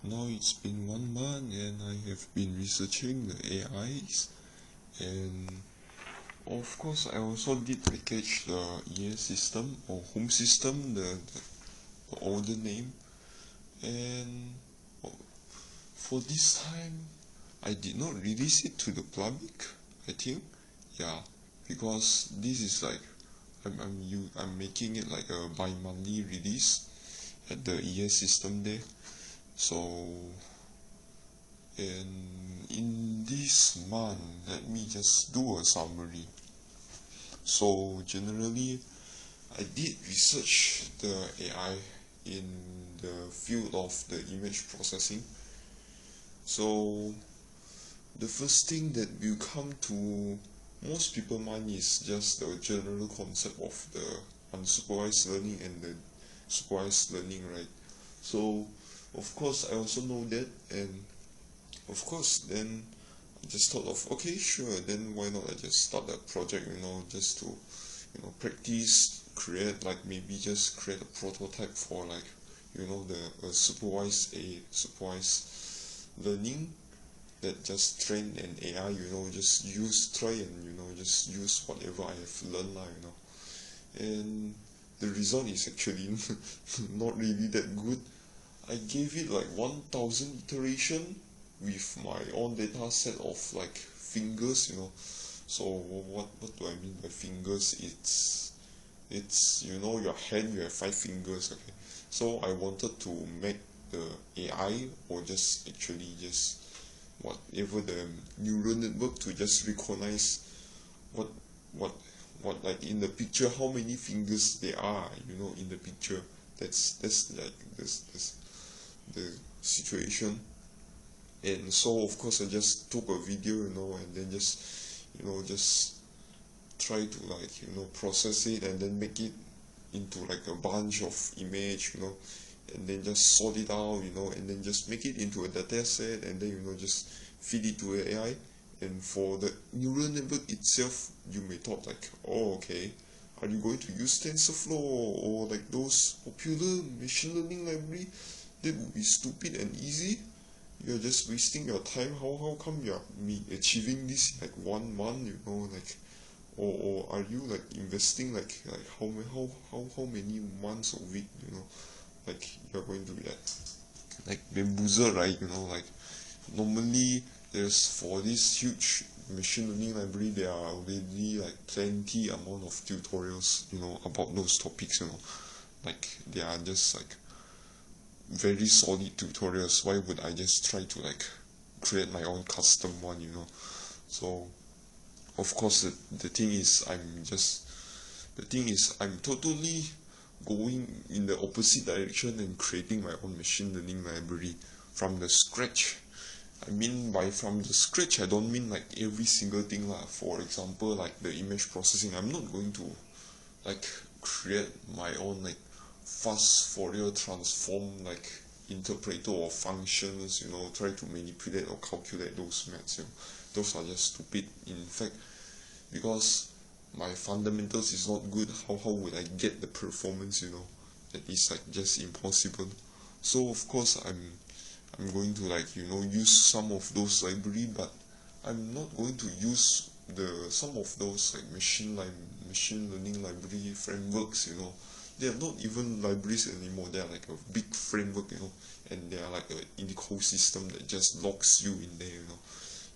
Now it's been 1 month and I have been researching the AIs, and of course I also did package the ES system or home system, the older name. And for this time I did not release it to the public, I think. Yeah, because this is like I'm making it like a bi-monthly release at the ES system there. So, and in this month, let me just do a summary. So generally, I did research the AI in the field of the image processing. So the first thing that will come to most people mind is just the general concept of the unsupervised learning and the supervised learning, right? So of course I also know that, and of course then I just thought of, okay, sure, then why not I just start that project, just to practice, create, like maybe just create a prototype for like the supervised learning that just train an AI, just try and just use whatever I have learned lah, and the result is actually not really that good. I gave it like 1,000 iteration with my own data set of like fingers, So what do I mean by fingers? It's your hand, you have 5 fingers, okay. So I wanted to make the AI, or just actually just whatever the neural network, to just recognize what what like in the picture, how many fingers there are, in the picture. That's like this the situation. And so of course I just took a video, and then just try to like process it and then make it into like a bunch of image, and then just sort it out, and then just make it into a data set, and then just feed it to AI. And for the neural network itself, you may thought like, oh, okay, are you going to use TensorFlow or like those popular machine learning library? That would be stupid and easy. You're just wasting your time. How come you're achieving this like 1 month, like, or are you like investing like how many months of it, like you're going to be like bamboozled, right? Like normally there's, for this huge machine learning library, there are already like plenty amount of tutorials, about those topics, like they are just like very solid tutorials. Why would I just try to like create my own custom one, So of course the thing is I'm totally going in the opposite direction and creating my own machine learning library from the scratch. I mean by from the scratch, I don't mean like every single thing lah. For example, like the image processing, I'm not going to like create my own like fast Fourier transform like interpreter or functions, try to manipulate or calculate those maths. Those are just stupid. In fact, because my fundamentals is not good, how would I get the performance, that is like just impossible. So of course I'm going to like use some of those library, but I'm not going to use some of those like machine learning library frameworks. They are not even libraries anymore. They are like a big framework, and they are like an ecosystem that just locks you in there.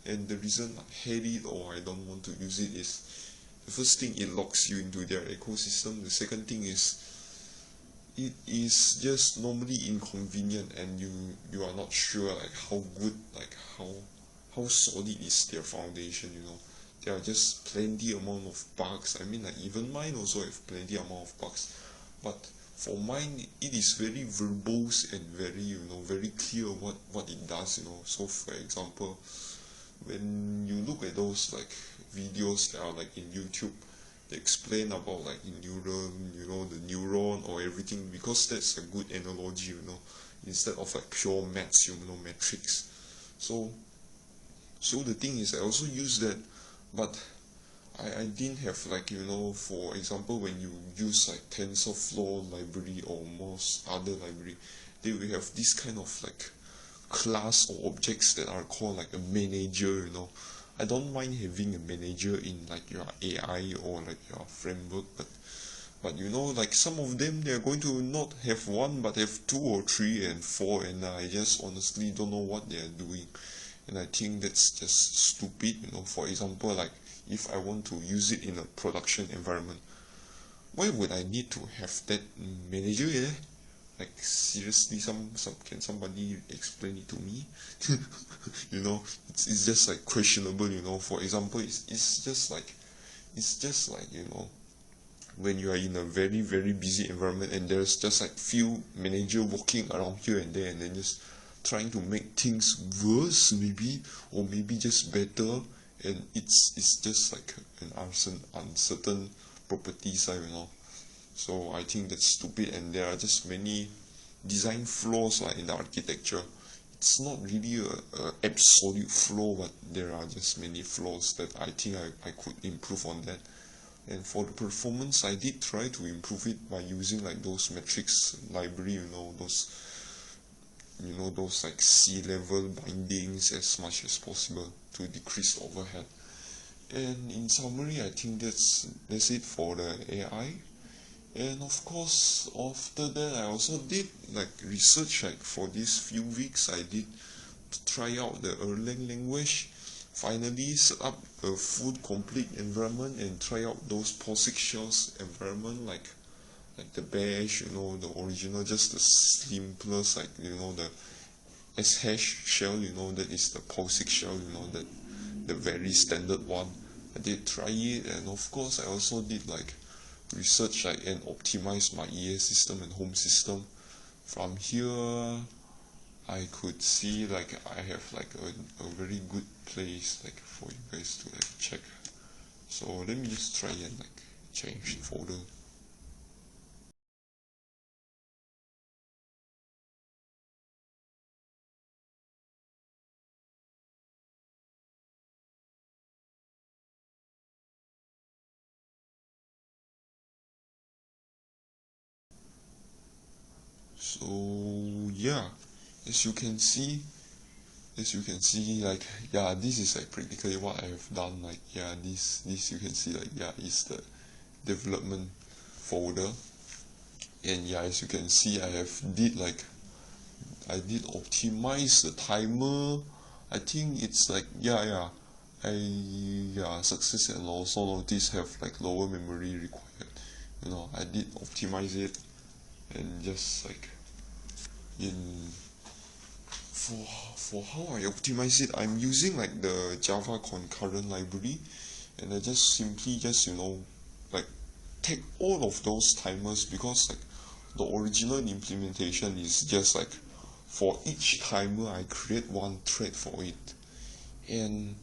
And the reason I hate it or I don't want to use it is, the first thing, it locks you into their ecosystem. The second thing is, it is just normally inconvenient, and you are not sure like how good, like how solid is their foundation. There are just plenty amount of bugs. I mean, like even mine also have plenty amount of bugs, but for mine it is very verbose and very very clear what it does. So for example, when you look at those like videos that are like in YouTube, they explain about like the neuron or everything, because that's a good analogy, instead of like pure maths, metrics. So the thing is, I also use that, but I didn't have like for example, when you use like TensorFlow library or most other library, they will have this kind of like class or objects that are called like a manager, I don't mind having a manager in like your AI or like your framework, but like some of them, they're going to not have one but have two or three and four, and I just honestly don't know what they're doing, and I think that's just stupid. For example, like if I want to use it in a production environment, why would I need to have that manager? Like seriously, can somebody explain it to me? It's just like questionable. For example, it's just like when you are in a very very busy environment and there's just like few manager walking around here and there and then just trying to make things worse maybe, or maybe just better, and it's just like an uncertain property side. So I think that's stupid, and there are just many design flaws like in the architecture. It's not really a absolute flaw, but there are just many flaws that I think I could improve on that. And for the performance, I did try to improve it by using like those metrics library, those like C-level bindings as much as possible to decrease overhead. And in summary, I think that's it for the AI. And of course, after that, I also did like research. Like for these few weeks, I did try out the Erlang language. Finally, set up a full complete environment and try out those POSIX shells environment, like the Bash, the original, just the simplest, like the SH shell, that is the POSIX shell, that the very standard one. I did try it, and of course, I also did like research and optimize my EA system and home system. From here, I could see like I have like a very good place like for you guys to like check. So let me just try and like change the folder. So yeah, as you can see, like this is like practically what I have done. Like this you can see like is the development folder, and as you can see, I did optimize the timer. I think it's like success, and also notice have like lower memory required. I did optimize it, and just like in for how I optimize it, I'm using like the Java concurrent library, and I just simply like take all of those timers, because like the original implementation is just like for each timer I create one thread for it, and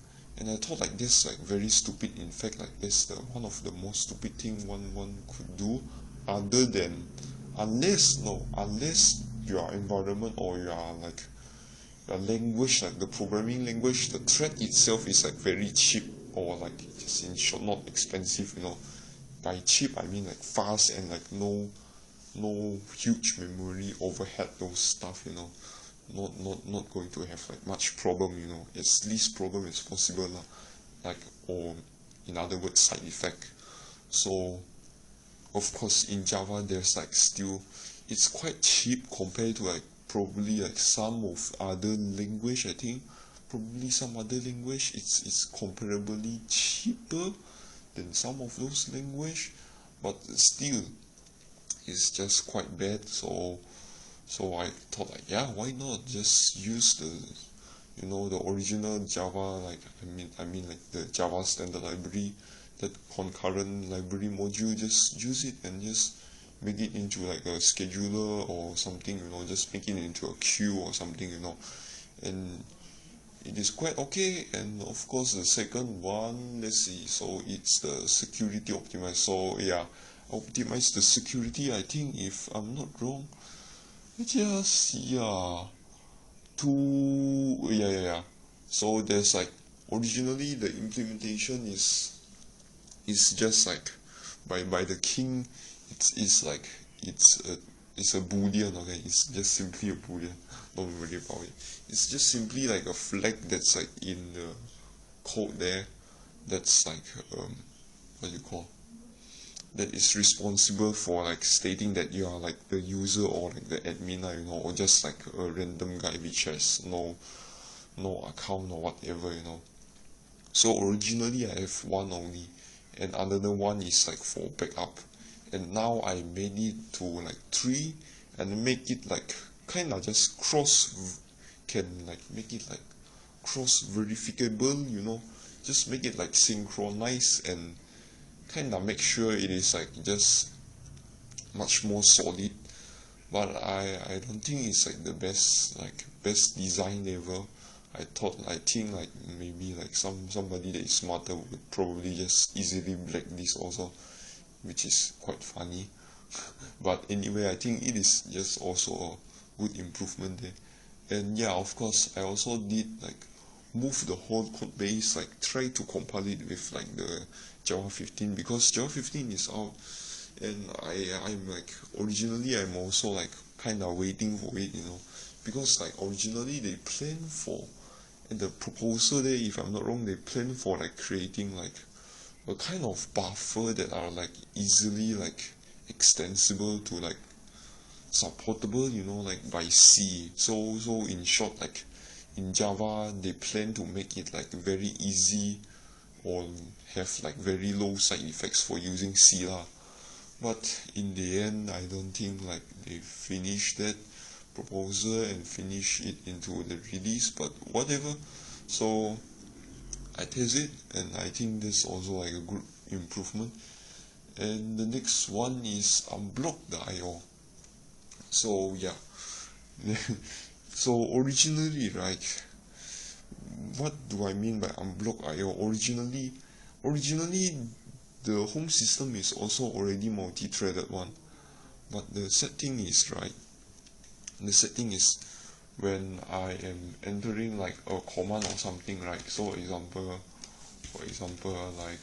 I thought like this like very stupid. In fact, like it's one of the most stupid thing one could do, other than unless your environment or your like a language, like the programming language, the thread itself is like very cheap, or like just in short, not expensive. By cheap I mean like fast and like no huge memory overhead, those stuff. Not going to have like much problem. As least problem as possible lah. Like, or in other words, side effect. So of course in Java there's like still, it's quite cheap compared to like probably like some of other language. I think probably some other language, it's comparably cheaper than some of those language, but still it's just quite bad. So I thought like why not just use the original Java, like I mean like the Java standard library, that concurrent library module, just use it and just make it into like a scheduler or something, just make it into a queue or something, and it is quite okay. And of course the second one, let's see, so it's the security optimize. So optimize the security. I think if I'm not wrong, just two, so there's like, originally the implementation is just like by the king, it's like it's it's a boolean, okay, it's just simply a boolean, don't worry about it. It's just simply like a flag that's like in the code there, that's like what do you call, that is responsible for like stating that you are like the user or like the admin, you know, or just like a random guy which has no account or whatever, you know. So originally I have one only, and another one is like for backup, and now I made it to like three, and make it like kinda just can like make it like cross verifiable, you know, just make it like synchronized and kinda make sure it is like just much more solid. But I don't think it's like the best design ever. I think like maybe like somebody that is smarter would probably just easily break this also, which is quite funny. But anyway, I think it is just also a good improvement there. And yeah, of course, I also did like move the whole code base, like try to compile it with like the Java 15, because Java 15 is out, and I'm like originally I'm also like kind of waiting for it, you know, because like originally they planned for, and the proposal there, if I'm not wrong, they planned for like creating like a kind of buffer that are like easily like extensible to like supportable, you know, like by C. So in short, like in Java they plan to make it like very easy or have like very low side effects for using C lah. But in the end, I don't think like they finished that proposal and finish it into the release, but whatever. So I test it, and I think that's also like a good improvement. And the next one is unblock the IO. So yeah, so originally, right, what do I mean by unblock IO? Originally the home system is also already multi-threaded one, but the setting is right. The setting is when I am entering like a command or something, right? So for example, like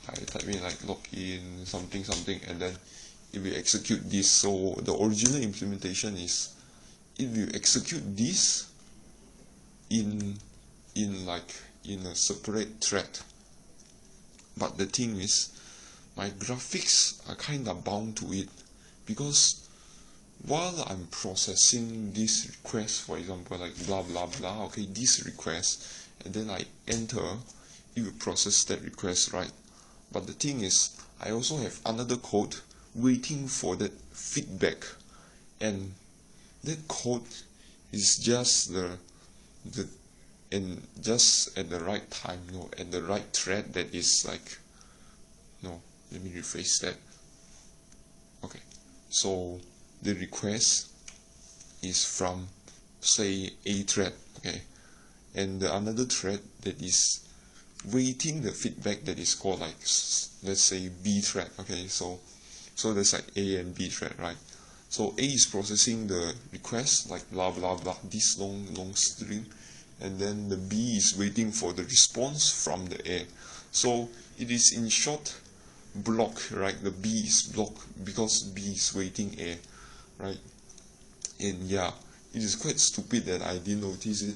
I type in like login something something, and then if we execute this, so the original implementation is if you execute this in like in a separate thread. But the thing is, my graphics are kinda bound to it, because while I'm processing this request, for example, like blah blah blah, okay, this request, and then I enter, it will process that request, right? But the thing is, I also have another code waiting for that feedback, and that code is just the and just at the right time, you know, at the right thread that is like, no, let me rephrase that. Okay, so the request is from say A thread, okay, and the another thread that is waiting the feedback that is called like let's say B thread, okay, so there's like A and B thread, right? So A is processing the request like blah blah blah, this long string, and then the B is waiting for the response from the A. So it is in short block, right? The B is blocked because B is waiting A, right? And yeah, it is quite stupid that I didn't notice it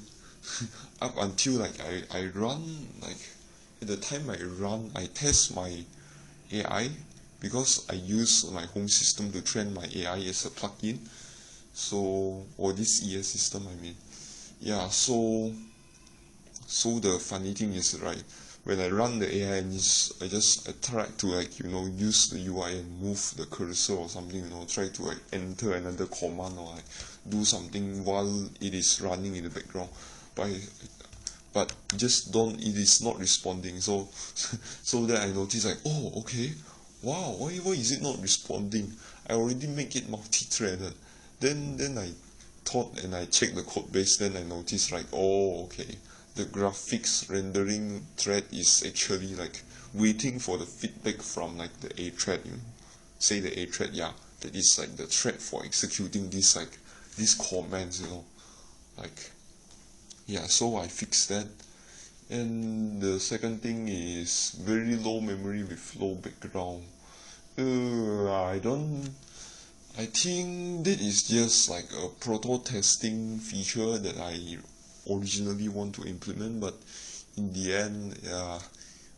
up until like I run, like at the time I test my AI, because I use my home system to train my AI as a plugin. So, or this ES system, I mean, yeah. So the funny thing is, right, when I run the AI, and I try to like, you know, use the UI and move the cursor or something, you know, try to like enter another command or like do something while it is running in the background, but just don't, it is not responding. So so then I notice like, oh okay, wow, why is it not responding? I already make it multi-threaded. Then I thought, and I checked the code base, then I noticed like, oh okay, the graphics rendering thread is actually like waiting for the feedback from like the A thread, you know, say the A thread, yeah, that is like the thread for executing this like these commands, you know, like, yeah. So I fixed that. And the second thing is very low memory with low background. I don't I think that is just like a proto testing feature that I originally want to implement, but in the end, yeah,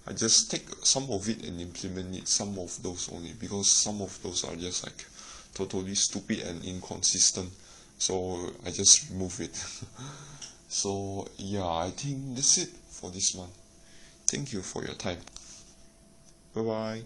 I just take some of it and implement it, some of those only, because some of those are just like totally stupid and inconsistent. So I just remove it. So yeah, I think that's it for this month. Thank you for your time. Bye bye.